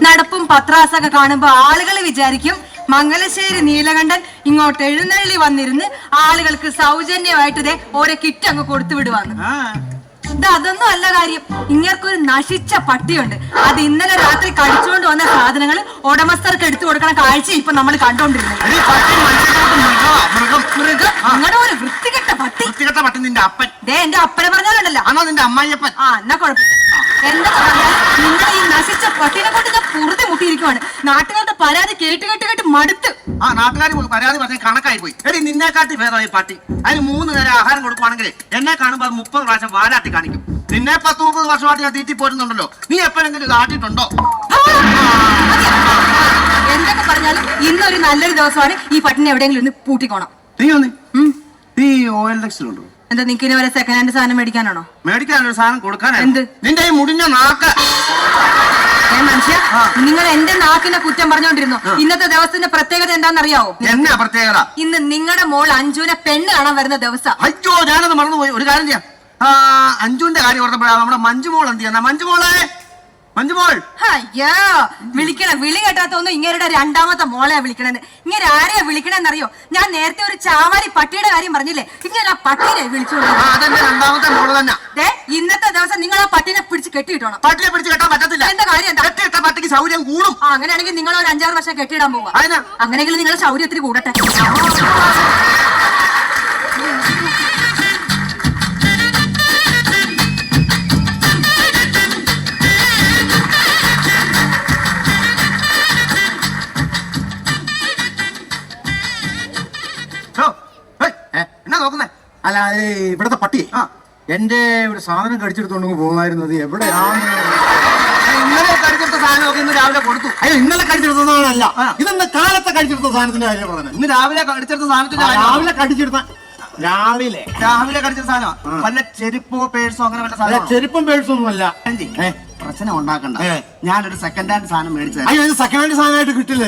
നടപ്പും പത്രാസൊക്കെ കാണുമ്പോ ആളുകൾ വിചാരിക്കും മംഗലശ്ശേരി നീലകണ്ഠൻ ഇങ്ങോട്ട് എഴുന്നള്ളി വന്നിരുന്ന് ആളുകൾക്ക് സൗജന്യമായിട്ട് ഇതേ ഓരോ കിറ്റ് അങ്ങ് കൊടുത്തു വിടുവാന്ന്. അതൊന്നും അല്ല കാര്യം. ഇങ്ങർക്കൊരു നശിച്ച പട്ടിയുണ്ട്. അത് ഇന്നലെ രാത്രി കടിച്ചുകൊണ്ട് വന്ന സാധനങ്ങൾ ഉടമസ്ഥർക്ക് എടുത്തു കൊടുക്കണ കാഴ്ച ഇപ്പൊ നമ്മൾ കണ്ടോണ്ടിരുന്നത്. മൃഗം അങ്ങനെ ഒരു വൃത്തികെട്ട പട്ടി. നിന്റെ അപ്പൻ എന്റെ അപ്പനെ പറഞ്ഞാലുണ്ടല്ലോ. നിന്റെ അമ്മായിയപ്പൻ. എന്നാ കുഴപ്പമില്ല. എന്താ പറഞ്ഞാൽ നിങ്ങളെ ഈ നശിച്ച പട്ടിനെ കൊണ്ട് ഞാൻ പുറത്ത് മുട്ടിയിരിക്കുവാണ്. നാട്ടുകാരുടെ പരാതി കേട്ട് കേട്ട് കേട്ട് മടുത്ത്. നാട്ടുകാർ പരാതി പറഞ്ഞ കണക്കായി പോയി. എടി നിന്നെക്കാട്ടി ഭേദമായി പട്ടി. അതിന് 3 നേരം ആഹാരം കൊടുക്കുവാണെങ്കിൽ എന്നെ കാണുമ്പോ 30 പ്രാവശ്യം വാലാട്ടി കാണിക്കും. നിന്നെ 10-30 വർഷമായിട്ട് ഞാൻ തീറ്റി പോരുന്നുണ്ടല്ലോ. നീ എപ്പോഴെങ്കിലും കാട്ടിട്ടുണ്ടോ? എന്തൊക്കെ പറഞ്ഞാലും ഇന്നൊരു നല്ലൊരു ദിവസമാണ്. ഈ പട്ടിനെ എവിടെയെങ്കിലും ഒന്ന് പൂട്ടിക്കോണം. നീ ഓയിൽ ടെക്സിലുണ്ടോ? എന്താ നിനക്ക് ഇനി വരെ സെക്കൻഡ് ഹാൻഡ് സാധനം മേടിക്കാനാണോ? മേടിക്കാനൊരു സാധനം കൊടുക്കാനാ. എന്ത്? നിന്റെ ഈ മുടിഞ്ഞ നാക്ക്. മനുഷ്യ, നിങ്ങൾ എന്റെ നാക്കിനെ കുറ്റം പറഞ്ഞോണ്ടിരുന്നു. ഇന്നത്തെ ദിവസത്തിന്റെ പ്രത്യേകത എന്താണെന്നറിയാവോ? എന്നാ പ്രത്യേകത? ഇന്ന് നിങ്ങളുടെ മോൾ അഞ്ജുവിനെ പെണ്ണ് കാണാൻ വരുന്ന ദിവസം. അയ്യോ, ഞാനത് മറന്നുപോയി. ഒരു കാര്യം ചെയ്യാം. അഞ്ജുവിന്റെ കാര്യം ഓർത്തപ്പോഴാണ് നമ്മുടെ മഞ്ജുമോൾ എന്ത് ചെയ്യുന്ന? മഞ്ജുമോളെ, മഞ്ജുമോൾ. അയ്യോ, വിളിക്കണ വിളി കേട്ടാത്തൊന്നും ഇങ്ങരുടെ രണ്ടാമത്തെ മോളെയാ വിളിക്കണത്. ഇങ്ങനെ ആരെയാ വിളിക്കണെന്നറിയോ? ഞാൻ നേരത്തെ ഒരു ചാവാരി പട്ടിയുടെ കാര്യം പറഞ്ഞില്ലേ? ഇങ്ങനെ ആ പട്ടിനെ വിളിച്ചോളൂ. അതെന്റെ രണ്ടാമത്തെ മോള് തന്നെ. ഇന്നത്തെ ദിവസം നിങ്ങൾ ആ പട്ടിനെ പിടിച്ച് കെട്ടിയിട്ടോണം. പട്ടിയെ പിടിച്ച് കെട്ടാൻ പറ്റത്തില്ല. എന്താ കാര്യം? എന്താ? കെട്ടിയിട്ട പട്ടിക്ക് ശൗര്യം കൂടും. അങ്ങനെയാണെങ്കിൽ നിങ്ങൾ ഒരു 5-6 വർഷം കെട്ടിയിടാൻ പോവാ. അങ്ങനെയെങ്കിലും നിങ്ങളുടെ ശൗര്യത്തിന് കൂടട്ടെ. എന്നാ നോക്കുന്നേ? അല്ല, ഇവിടത്തെ പട്ടി എന്റെ ഒരു സാധനം കടിച്ചെടുത്തോണ്ട് പോകുമായിരുന്നു. അത് എവിടെയാണ്? ഇന്നലെ കടിച്ചെടുത്ത സാധനമൊക്കെ ഇന്ന് രാവിലെ കൊടുത്തു. അയ്യോ, ഇന്നലെ കടിച്ചെടുത്തതല്ല, ഇതെന്ന് കാലത്തെ കടിച്ചെടുത്ത സാധനത്തിന്റെ കാര്യം പറഞ്ഞത്. ഇന്ന് രാവിലെ കടിച്ചെടുത്ത സാധനത്തിന്റെ രാവിലെ കടിച്ചെടുത്ത രാവിലെ കടിച്ചെടുത്ത സാധനം വല്ല ചെരുപ്പോ പേഴ്സോ അങ്ങനെ വല്ല സാധനം? ചെരുപ്പും പേഴ്സും ഒന്നും അല്ല. പ്രശ്നം ഉണ്ടാക്കണ്ട. ഞാനൊരു സെക്കൻഡ് ഹാൻഡ് സാധനം മേടിച്ചത്. അയ്യോ, ഇത് സെക്കൻഡ് ഹാൻഡ് സാധനമായിട്ട് കിട്ടില്ല.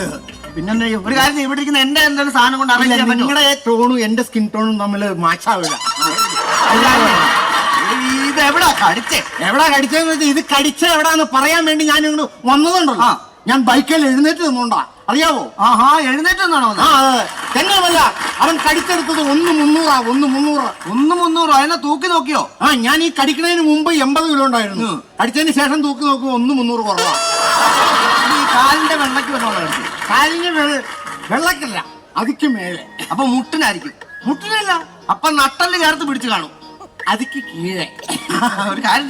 പിന്നെ ഒരു കാര്യം, ഇവിടെ ഇരിക്കുന്ന എന്റെ എന്തെങ്കിലും സാധനം കൊണ്ട് അറിയില്ല. നിങ്ങളുടെ ടോണും എന്റെ സ്കിൻ ടോണും തമ്മിൽ മാച്ചാവില്ല. ഇത് എവിടാ കടിച്ചേ? എവിടാ കടിച്ചതെന്ന് വെച്ചാൽ ഇത് കടിച്ച എവിടാന്ന് പറയാൻ വേണ്ടി ഞാൻ ഇങ്ങോട്ട് വന്നതുണ്ടല്ലോ. ഞാൻ ബൈക്കിൽ എഴുന്നേറ്റ് നിന്നോണ്ടാ, അറിയാവോ? എഴുന്നേറ്റ് നിന്നാണോ? തെങ്ങമല്ല, അവൻ കടിച്ചെടുത്തത് 1,300. അതിനെ തൂക്കി നോക്കിയോ? ഞാൻ ഈ കടിക്കുന്നതിന് മുമ്പ് 80 കിലോ ഉണ്ടായിരുന്നു. കടിച്ചതിന് ശേഷം തൂക്കി നോക്കുമ്പോ 1,300 കുറവാ. കാലിന്റെ വെള്ളക്ക് വന്നോളാം. കാലിന് വെള്ളക്കല്ല, അതിക്ക് മേലെ. അപ്പൊ മുട്ടിനായിരിക്കും. മുട്ടിനല്ല, അപ്പൊ നട്ടല് ചേർത്ത് പിടിച്ചു കാണും. അതിക്ക് കീഴെ. ഒരു കാര്യം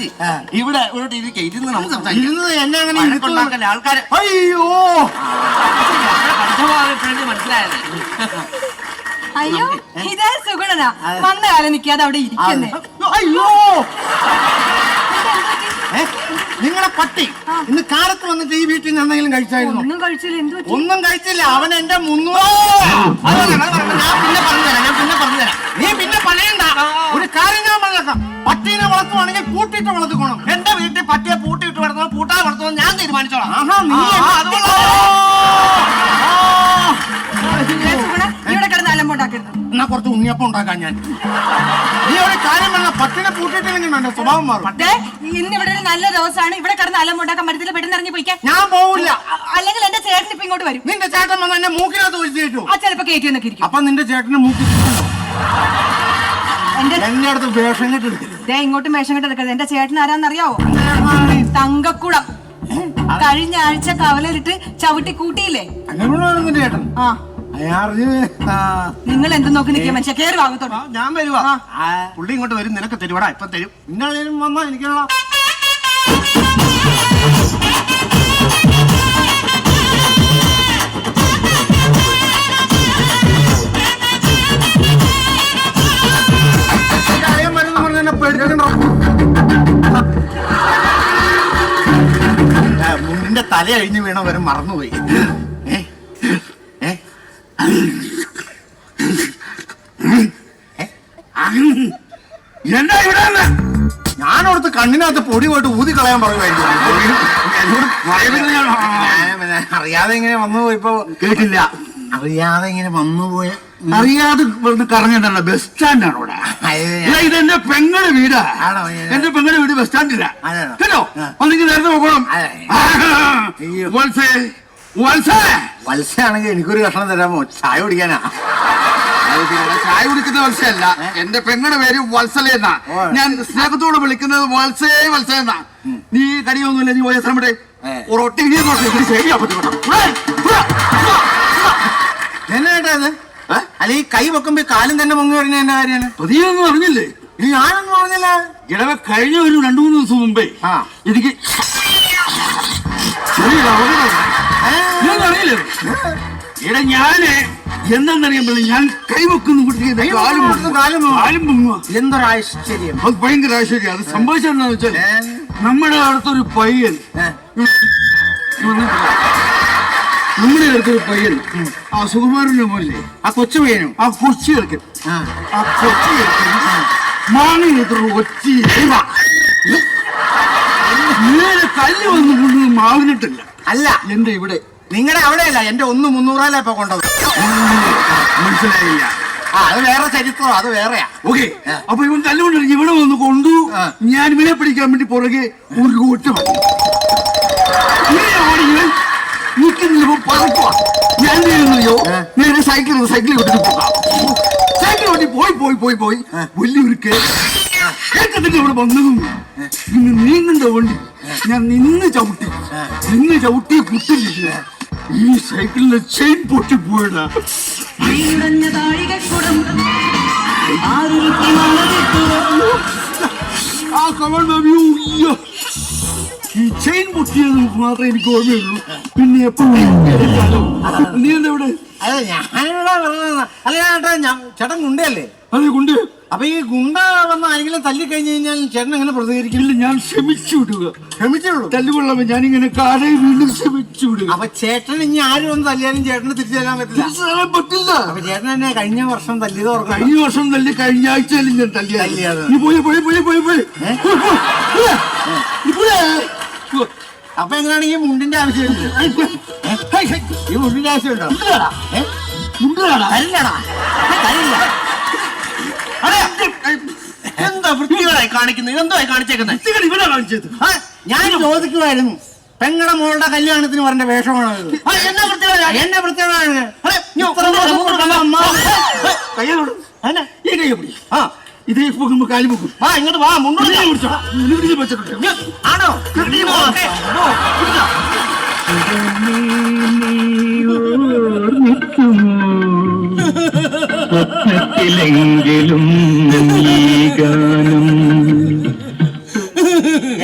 ഇവിടെ ഇരുന്ന് നമുക്ക് എന്നെ അങ്ങനെ ആൾക്കാര്. അയ്യോ, മനസ്സിലായത്. അയ്യോ, ഇതേ സുഗുണനാ വന്ന കാലം നിൽക്കാതെ അവിടെ ഇരിക്കുന്നേ. അയ്യോ, നിങ്ങളെ പട്ടി ഇന്ന് കാലത്ത് വന്നിട്ട് ഈ വീട്ടിൽ നിന്ന് എന്തെങ്കിലും കഴിച്ചായിരുന്നു? ഒന്നും കഴിച്ചില്ല. ഒന്നും കഴിച്ചില്ല. അവൻ എന്റെ 300. ഞാൻ പിന്നെ പറഞ്ഞുതരാം. നീ പിന്നെ പറയണ്ട. ഒരു കാര്യം ഞാൻ പറഞ്ഞേക്കാം, പട്ടീനെ വളർത്തുവാണെങ്കിൽ പൂട്ടിയിട്ട് വളർത്തിക്കോണം. എന്റെ വീട്ടിൽ പട്ടിയെ പൂട്ടിയിട്ട് വളർത്തണോ പൂട്ടാതെ വളർത്തണോ ഞാൻ തീരുമാനിച്ചോളാം. ഇവിടെ കിടന്ന് അലമ്പുണ്ടാക്കരുത്. എന്നാ കുറച്ച് ഉണ്ണിയപ്പം ഉണ്ടാക്കാൻ ഞാൻ. നീ ഒരു കാര്യം പറഞ്ഞ, പട്ടിനെ പൂട്ടിയിട്ടില്ലെങ്കിൽ എന്റെ സ്വഭാവം മാറും. ഇന്ന് ഇവിടെ ഒരു നല്ല ദിവസമാണ്. ഇവിടെ കിടന്ന് അലമ്പുണ്ടാക്കാൻ പറ്റത്തില്ല. പെട്ടെന്ന് ഇറങ്ങി പോയിക്കാൻ. ഞാൻ പോവില്ല. അല്ലെങ്കിൽ എന്റെ ചേട്ടൻ ഇപ്പൊ ഇങ്ങോട്ട് വരും. നിന്റെ ചേട്ടൻ വന്ന് എന്നെ മൂക്കിനകത്ത് ഒഴിച്ചു. ചിലപ്പോ കയറ്റി എന്നൊക്കെ ഇരിക്കും. അപ്പൊ നിന്റെ ചേട്ടന് മൂക്കി എന്റെ അടുത്ത് വേഷം കെട്ടെടുക്കരുത്. ഇങ്ങോട്ടും വേഷം കെട്ടെടുക്കരുത്. എന്റെ ചേട്ടൻ ആരാന്നറിയാവോ? തങ്കക്കുളം. കഴിഞ്ഞ ആഴ്ച കവലയിലിട്ട് ചവിട്ടി കൂട്ടിയില്ലേ? നിന്റെ ചേട്ടൻ? നിങ്ങൾ എന്ത് നോക്കി നിൽക്കുക മനുഷ്യ? കയറി ഭാഗത്തോട്ടോ. ഞാൻ വരുവാ. പുള്ളി ഇങ്ങോട്ട് വരും. നിനക്ക് തരുവാടാ. ഇപ്പൊ തരും. ഇന്നേലും വന്നാ എനിക്കുള്ള മുന്നിന്റെ തല അഴിഞ്ഞു വീണ വരെ മറന്നുപോയി. എന്താ ഇവിടെ? ഞാനോടത്ത് കണ്ണിനകത്ത് പൊടി പോയിട്ട് ഊതി കളയാൻ പറയുമായിരിക്കും. അറിയാതെ ഇങ്ങനെ വന്നുപോയി. ഇപ്പൊ കേട്ടില്ല. അറിയാതെ ഇങ്ങനെ വന്നുപോയ അറിയാതെ കറങ്ങേണ്ട ബസ് സ്റ്റാൻഡാണ് ഇവിടെ. ഇതെന്റെ പെങ്ങളുടെ വീടാ. എന്റെ പെങ്ങളുടെ വീട് ബസ് സ്റ്റാൻഡില്ല കേട്ടോ. ഒന്നെങ്കിൽ നേരത്തെ പോകണം. വത്സയാണെങ്കിൽ എനിക്കൊരു കഷ്ണം തരാമോ? ചായ കുടിക്കാനാ. ചായ കുടിക്കുന്ന വത്സയല്ല, എന്റെ പെങ്ങളുടെ പേര് വത്സല എന്നാ. ഞാൻ സ്നേഹത്തോട് വിളിക്കുന്നത് വത്സേ വത്സ എന്നാ. നീ കടിയൊന്നുമില്ല, നീ പോയ ശ്രമത്തെ ഒരൊട്ടി ശരിയാ പറ്റും. എന്നായിട്ടത് അല്ല ഈ കൈ വെക്കുമ്പോ കാലും തന്നെ പൊങ്ങി പറഞ്ഞ എന്റെ കാര്യമാണ്. പതിയൊന്നും അറിഞ്ഞില്ലേ? ഇത് ഞാനൊന്നും പറഞ്ഞില്ല. ഇടവ കഴിഞ്ഞ ഒരു 2-3 ദിവസം മുമ്പേ എനിക്ക് അറിയില്ലേ ഇട ഞാന് എന്താണെന്നറിയാൻ ഞാൻ കൈവെക്കുന്നു കാലും പൊങ്ങുക. എന്തൊരു ആശ്ചര്യം. അത് ഭയങ്കര ആശ്ചര്യം. അത് സംഭവിച്ചെന്താന്ന് വെച്ചാൽ നമ്മുടെ അടുത്തൊരു പയ്യൻ ആ സുകുമാരന്റെ പോലെ ആ കൊച്ചു പയ്യനും ആ കൊച്ചി കളിക്കും മാങ്ങ ഒച്ചി നേരെ കല്ല് വന്നു കൊണ്ടു മാവിനിട്ടില്ല. അല്ല എന്റെ ഇവിടെ നിങ്ങളുടെ അവിടെയല്ല, എന്റെ 1 300 ഇപ്പൊ കൊണ്ടത്. മനസ്സിലായില്ല. അത് വേറെ ചരിത്രം, അത് വേറെയാ. ഓക്കെ. അപ്പൊ ഇവൻ കല്ലുകൊണ്ട് ഇവിടെ വന്ന് കൊണ്ടു. ഞാൻ ഇവനെ പിടിക്കാൻ വേണ്ടി പുറകെ ഒരു കൂട്ട ഞാൻ ചെയ്യുന്നയോ നേരെ സൈക്കിൾ വിട്ടിട്ട് പോകാം. സൈക്കിൾ ഓട്ടി പോയി വലിയൊരു കേട്ടത്തിന്റെ ഇവിടെ വന്നതും ഇന്ന് നീങ്ങണ്ട വണ്ടി ഞാൻ നിന്ന് ചവിട്ടി കുട്ടില്ല. ഈ സൈക്കിളിന്റെ ചെയിൻ പൊട്ടിപ്പോയടാ. ആ കവൾ ഈ ചെയിൻ പൊട്ടിയത് മാത്രമേ എനിക്ക് ഓർമ്മയുള്ളൂ. പിന്നെ എപ്പോഴും നീ എന്താ ഇവിടെ? അല്ല ഞാനിവിടെ അല്ല ചേട്ടൻ ഗുണ്ടയല്ലേ? അതെ ഗുണ്ട. അപ്പൊ ഈ ഗുണ്ട വന്ന് ആരെങ്കിലും തല്ലിക്കഴിഞ്ഞു കഴിഞ്ഞാൽ ചേട്ടൻ എങ്ങനെ പ്രതികരിക്കില്ല? ഞാൻ ക്ഷമിച്ചു വിടുക. ക്ഷമിച്ചുള്ളൂ. തല്ലുകൊള്ളാമോ ഞാനിങ്ങനെ കാലയിൽ വീണ്ടും ക്ഷമിച്ചു വിടുക. അപ്പൊ ചേട്ടൻ ഇനി ആരും ഒന്ന് തല്ലിയാലും ചേട്ടന് തിരിച്ചു തരാൻ പറ്റില്ല. അപ്പൊ ചേട്ടൻ തന്നെ കഴിഞ്ഞ വർഷം തല്ലിയത് ഓർക്കണം. കഴിഞ്ഞ വർഷം തല്ലി കഴിഞ്ഞ ആഴ്ചയിലും ഞാൻ തല്ലിയത്. നീ പോയി അപ്പൊ എങ്ങനെയാണ് ഈ മുണ്ടിന്റെ ആവശ്യമില്ല? ഈ മുണ്ടിന്റെ ആവശ്യമുണ്ടോ? എന്താ വൃത്തികളായി കാണിക്കുന്നത്? എന്തായി കാണിച്ചേക്കുന്നത്? ഇവിടെ കാണിച്ചത് ഞാൻ ചോദിക്കുമായിരുന്നു. പെങ്ങളുടെ മോളുടെ കല്യാണത്തിന് പറഞ്ഞ വേഷമാണ് എന്നെ വൃത്തികളാണ്. ഇതേ പോകുമ്പോ കാലി പോകും. ഇങ്ങോട്ട് വാ, മുന്നോട്ട് ആണോ? സ്വപ്നത്തിലെങ്കിലും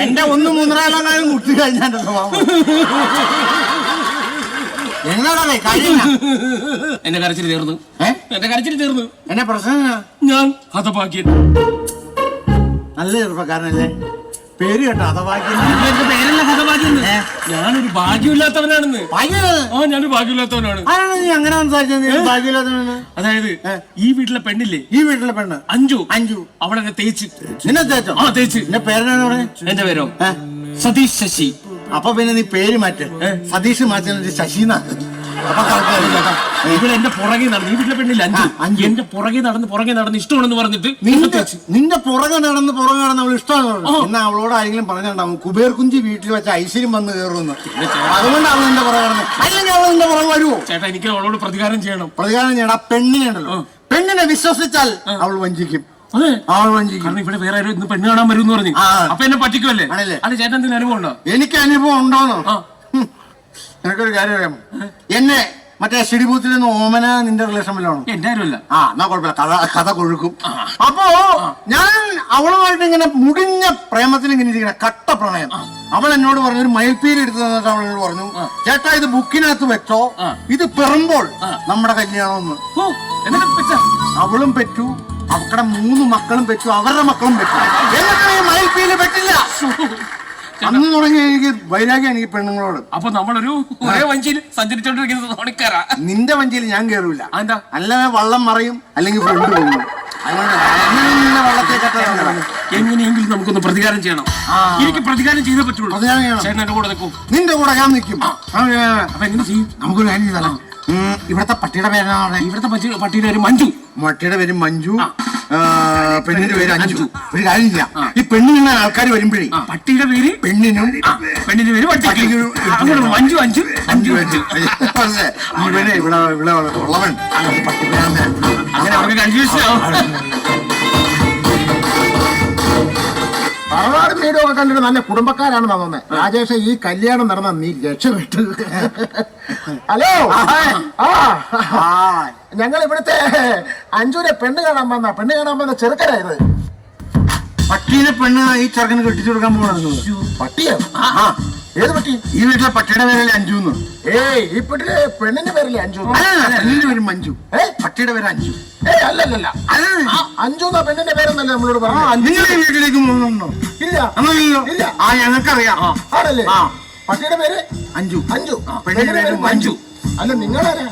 എന്റെ 1 3 മുട്ടി കഴിഞ്ഞാൽ എങ്ങനെയാണേ കാര്യം? എന്റെ കരച്ചിൽ തീർന്നു. എന്നെ പ്രശ്നം ഞാൻ ഹതഭാഗ്യൻ. നല്ല ചെറുപ്പക്കാരനല്ലേ? പേര് കേട്ടോ ഹതഭാഗ്യൻ. എന്റെ പേരല്ല ഹതഭാഗ്യൻ. ഞാനൊരു ഭാഗ്യമില്ലാത്തവനാണെന്ന്. ഞാനൊരു ഭാഗ്യമില്ലാത്തവനാണ്. നീ അങ്ങനെ സംസാരിച്ചത്? ഭാഗ്യമില്ലാത്തവനാണ്. അതായത് ഈ വീട്ടിലെ പെണ്ണില്ലേ? ഈ വീട്ടിലെ പെണ്ണ് അഞ്ചു അവളെന്നെ തേച്ച്. നിന്നെ തേച്ചോ? തേച്ച്. എന്റെ പേരെന്നാണ് പറഞ്ഞത്? എന്റെ പേരോ സതീഷ് ശശി. അപ്പൊ പിന്നെ നീ പേര് മാറ്റ്. സതീഷ് മാറ്റുന്നത് ശശിന്നാ. ഇവിടെ എന്റെ പുറകെ നടന്ന് ഈ വീട്ടിലെ പെണ്ണില്ല അഞ്ചു എന്റെ പുറകെ നടന്ന് ഇഷ്ടമാണെന്ന് പറഞ്ഞിട്ട് നിന്റെ പുറകെ നടന്ന് അവൾ ഇഷ്ടമാണെന്ന് പറഞ്ഞു. എന്നാ അവളോട് ആരെങ്കിലും പറഞ്ഞിട്ടുണ്ടാവും കുബേർ കുഞ്ചി വീട്ടിൽ വെച്ച ഐശ്വര്യം വന്ന് കയറുമെന്ന്. അതുകൊണ്ട് അവൾ നിന്റെ പുറകെ നടന്നു. അല്ലെങ്കിൽ അവൾ നിന്റെ പുറകെ വരുമോ? ചേട്ടാ എനിക്ക് അവളോട് പ്രതികാരം ചെയ്യണം. ആ പെണ്ണിനുണ്ടല്ലോ, പെണ്ണിനെ വിശ്വസിച്ചാൽ അവൾ വഞ്ചിക്കും. കാരണം ഇവിടെ വേറെ ആരും ഇന്ന് പെണ്ണ് കാണാൻ വരും എന്ന് പറഞ്ഞു. അപ്പൊ എന്നെ പറ്റിക്കുമല്ലേ? അത് ചേട്ടൻ എന്തെങ്കിലും അനുഭവം ഉണ്ടോ? എനിക്ക് അനുഭവം ഉണ്ടോന്നോ? എനിക്കൊരു കാര്യം അറിയാമോ? എന്നെ മറ്റേ ഷിഡിബൂത്തിൽ നിന്ന് ഓമന നിന്റെ റിലേഷൻ വല്ലതാണോ? എന്റെ ആരുമല്ല. എന്നാ കുഴപ്പമില്ല, കഥ കൊഴുക്കും. അപ്പോ ഞാൻ അവളുമായിട്ട് ഇങ്ങനെ മുടിഞ്ഞ പ്രേമത്തിൽ ഇങ്ങനെ ഇരിക്കണ കട്ട പ്രണയം. അവൾ എന്നോട് പറഞ്ഞു, ഒരു മയിൽപ്പീര് എടുത്തു തന്നിട്ട് അവൾ എന്നോട് പറഞ്ഞു, ചേട്ടാ ഇത് ബുക്കിനകത്ത് വെച്ചോ, ഇത് പെറുമ്പോൾ നമ്മുടെ കല്യാണമെന്ന്. അവളും പെറ്റു, അവക്കടെ 3 മക്കളും പെറ്റു, അവരുടെ മക്കളും പെറ്റു. എന്നിട്ട് ഈ മയിൽപ്പീര് പറ്റില്ല. അന്ന് തുടങ്ങി എനിക്ക് വൈരാഗ്യം എനിക്ക് പെണ്ണുങ്ങളോട്. അപ്പൊ നമ്മളൊരു ഒരേ വഞ്ചിയിൽ സഞ്ചരിച്ചോണ്ടിരിക്കുന്നത്. നിന്റെ വഞ്ചിയിൽ ഞാൻ കയറൂല. അല്ലാതെ വള്ളം മറയും, അല്ലെങ്കിൽ ഫ്രണ്ട് പോകും. എങ്ങനെയെങ്കിലും നമുക്കൊന്ന് പ്രതികാരം ചെയ്യണം. എനിക്ക് പ്രതികാരം ചെയ്തേ പറ്റുള്ളൂ. നിന്റെ കൂടെ ഞാൻ നിൽക്കും. അപ്പൊ എങ്ങനെ ചെയ്യും? നമുക്കൊരു കാര്യം ചെയ്താലോ? ഇവിടുത്തെ പട്ടിയുടെ പേരാണ് ഇവിടുത്തെ പട്ടിയുടെ പേര് മഞ്ജു. പട്ടിയുടെ പേര് മഞ്ജു, പെണ്ണിന്റെ പേര് അഞ്ജു. ഒരു കാര്യം ചെയ്യാം, ഈ പെണ്ണിന് ആൾക്കാർ വരുമ്പോഴേ പട്ടിയുടെ പേര് പെണ്ണിനും പെണ്ണിന്റെ പേര് മഞ്ജു അഞ്ചു അഞ്ചു അഞ്ചു. ഇവനെ ഇവിടെ ഇവിടെ ഉള്ളവൻ പട്ടിപ്പേരാണ്. അങ്ങനെ അവർക്ക് കൺഫ്യൂഷൻ ആവും. തറവാടും വീടും ഒക്കെ കണ്ടിട്ട് നല്ല കുടുംബക്കാരാണെന്നാ തോന്നുന്നത്. രാജേഷ്, ഈ കല്യാണം നടന്ന നീ രക്ഷപ്പെട്ടു. ഹലോ, ഞങ്ങൾ ഇവിടുത്തെ അഞ്ജുനെ പെണ്ണ് കാണാൻ വന്ന ചെറുക്കനായത്. പട്ടീനെ പെണ്ണ് ഈ ചെറുക്കന് കെട്ടിച്ചു കൊടുക്കാൻ പോകണം. പട്ടിയോ? ഏത് പട്ടി? ഈ വീട്ടിലെ പട്ടിയുടെ പേരല്ലേ അഞ്ജുന്ന്? ഏയ്, ഈ വീട്ടിലെ പെണ്ണിന്റെ പേരല്ലേ അഞ്ജു? പെണ്ണിന്റെ പേര് മഞ്ജു, പട്ടിയുടെ പേര് അഞ്ജു. ഏയ്, അല്ലല്ല, അഞ്ജു എന്നാ പെണ്ണിന്റെ പേരെന്നല്ലേ നമ്മളോട് പറഞ്ഞു. നിങ്ങൾ ഈ വീട്ടിലേക്ക് പോകുന്നുണ്ടോ? ഇല്ല ഇല്ല. ആ, ഞങ്ങൾക്കറിയാം. ആണല്ലേ? പട്ടിയുടെ പേര് അഞ്ജു, അഞ്ജു, പെണ്ണിന്റെ പേര് മഞ്ജു. അല്ല, നിങ്ങളാരാ?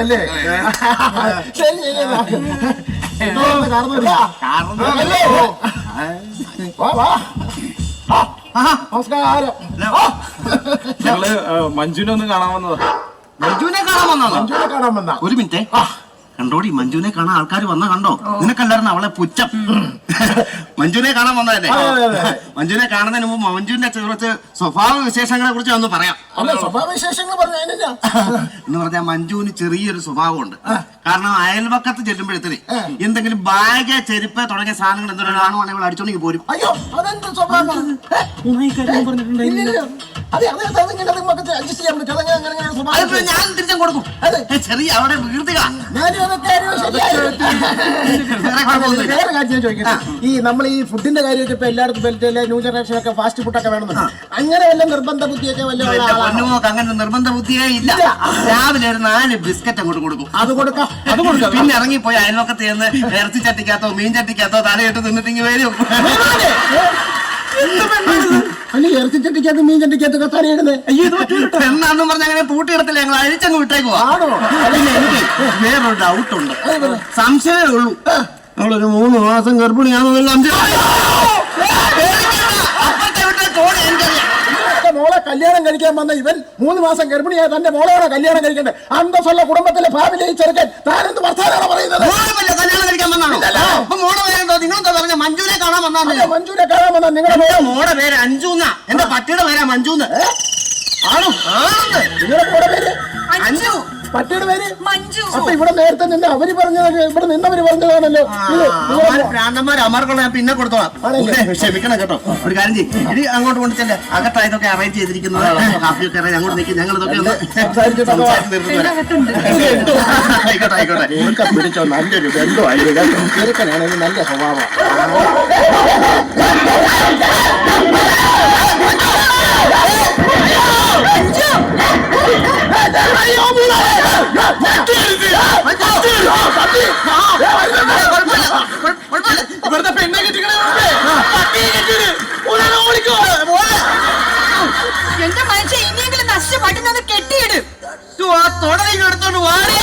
അല്ലേ? ശരി, നമസ്കാരം. ഞങ്ങള് മഞ്ജുവിനെ ഒന്ന് കാണാൻ വന്നതാ. മഞ്ജുവിനെ കാണാൻ വന്നോ? മഞ്ജുവിനെ കാണാൻ വന്നാ? ഒരു മിനിറ്റ് കണ്ടോടി, മഞ്ജുവിനെ കാണാൻ ആൾക്കാർ വന്ന കണ്ടോ? നിനക്കല്ലായിരുന്നു അവളെ പുച്ഛം. മഞ്ജുവിനെ കാണാൻ വന്നതല്ലേ? മഞ്ജുവിനെ കാണുന്നതിന് മുമ്പ് മഞ്ജുവിന്റെ കുറച്ച് സ്വഭാവ വിശേഷങ്ങളെ കുറിച്ച് ഒന്ന് പറയാം. അല്ല, സ്വഭാവ വിശേഷങ്ങൾ പറഞ്ഞു എന്ന് പറഞ്ഞാൽ മഞ്ജുവിന് ചെറിയൊരു സ്വഭാവമുണ്ട്. കാരണം അയൽവക്കത്ത് ചെല്ലുമ്പോഴത്തേന് എന്തെങ്കിലും ബാഗ്, ചെരുപ്പ് തുടങ്ങിയ സാധനങ്ങൾ എന്തെങ്കിലും കാണുവാണെങ്കിൽ അടിച്ചോണ്ടെങ്കിൽ പോരും. അയ്യോ, അതെന്ത് സ്വഭാവം? അഡ്ജസ്റ്റ് ചെയ്യാൻ പറ്റും. അതിപ്പോ ഞാൻ തിരിച്ചും കൊടുക്കും. ചെറിയ അവിടെ വീഴ്ത്തുക. വേറെ കാര്യം ഞാൻ ചോദിക്കട്ടെ, ഈ നമ്മൾ ഈ ഫുഡിന്റെ കാര്യമൊക്കെ ഇപ്പൊ എല്ലായിടത്തും ന്യൂ ജനറേഷൻ ഒക്കെ ഫാസ്റ്റ് ഫുഡൊക്കെ വേണമെന്ന്, അങ്ങനെ വല്ല നിർബന്ധ ബുദ്ധിയൊക്കെ വല്ല പൊന്നുമോക്ക് അങ്ങനെ നിർബന്ധ ബുദ്ധിയേ ഇല്ല. രാവിലെ ഒരു 4 ബിസ്ക്കറ്റ് അങ്ങോട്ട് കൊടുക്കും. അത് കൊടുക്കാം. പിന്നെ ഇറങ്ങിപ്പോയി അയൽവക്കത്ത് ചെന്ന് ഇറച്ചി ചട്ടിക്കകത്തോ മീൻ ചട്ടിക്കകത്തോ തലയിട്ട് തിന്നിട്ടിങ്ങി വരും. അല്ല, ഇറച്ചി ചട്ടിക്കകത്ത് മീൻ ചട്ടിക്കകത്തൊക്കെ തലയിടുന്നത് എന്നാന്നും പറഞ്ഞ അങ്ങനെ പൂട്ടിയിടത്തില്ല, ഞങ്ങൾ അഴിച്ചങ്ങ് വിട്ടേക്കുവാ. എനിക്ക് വേറൊരു ഡൗട്ടുണ്ട്, സംശയമേ ഉള്ളൂ. നമ്മളൊരു 3 മാസം ഗർഭിണിയാണെന്നൊരു സംശയം. മോളെ കല്യാണം കഴിക്കാൻ വന്ന ഇവൻ 3 മാസം ഗർഭിണിയായ തന്റെ മോളെയാണ് കല്യാണം കഴിക്കേണ്ടത്. അന്തസ്സുള്ള കുടുംബത്തിലെ ഫാമിലി ചെറുക്കൻ താനെന്ത് വർത്താനാണ് പറയുന്നത്? കല്യാണം കഴിക്കാൻ വന്നാണോ? മോളെ പേരെന്തോ? നിങ്ങളെന്താ പറഞ്ഞ? മഞ്ജുവിനെ കാണാൻ വന്നാ? മഞ്ജുവിനെ കാണാൻ വന്ന നിങ്ങളുടെ മോടെ പേര് അഞ്ജു എന്നാ. എന്റെ പട്ടിയുടെ പേരാ മഞ്ജുന്ന്. ആണോ? നിങ്ങളുടെ മോടെ പേര് അഞ്ജു, പട്ടിയുടെ പേര് മഞ്ജു. അപ്പൊ ഇവിടെ നേരത്തെ നിന്ന് അവര് പറഞ്ഞത്, ഇവിടെ നിന്നവര് പറഞ്ഞതാണല്ലോ. ഭ്രാന്തന്മാർ അമർക്കുള്ള ഞാൻ പിന്നെ കൊടുത്തോളാം. ക്ഷമിക്കണം കേട്ടോ. ഒരു കാര്യം ചെയ്യും, ഇനി അങ്ങോട്ട് കൊണ്ടുചെല്ലേ. അകത്താ ഇതൊക്കെ അറേഞ്ച് ചെയ്തിരിക്കുന്നത്. കാപ്പിയൊക്കെ അറേഞ്ച് അങ്ങോട്ട് നിൽക്കും. ഞങ്ങൾ ഇതൊക്കെ ഒന്ന് സംസാരിച്ച് നിർത്തുന്നു. ആയിക്കോട്ടെ. പിടിച്ചോ, നല്ലൊരു ബന്ധമായി. ചെറുക്കനാണെങ്കിൽ നല്ല സ്വഭാവം. ഇവിടുത്തെ പെണ്ണെ എന്റെ മനുഷ്യ ഇനിയെങ്കിലും നഷ്ടപ്പെട്ടുന്നത് കെട്ടിയിട്. തുടങ്ങി എടുത്തോണ്ട് വാടി.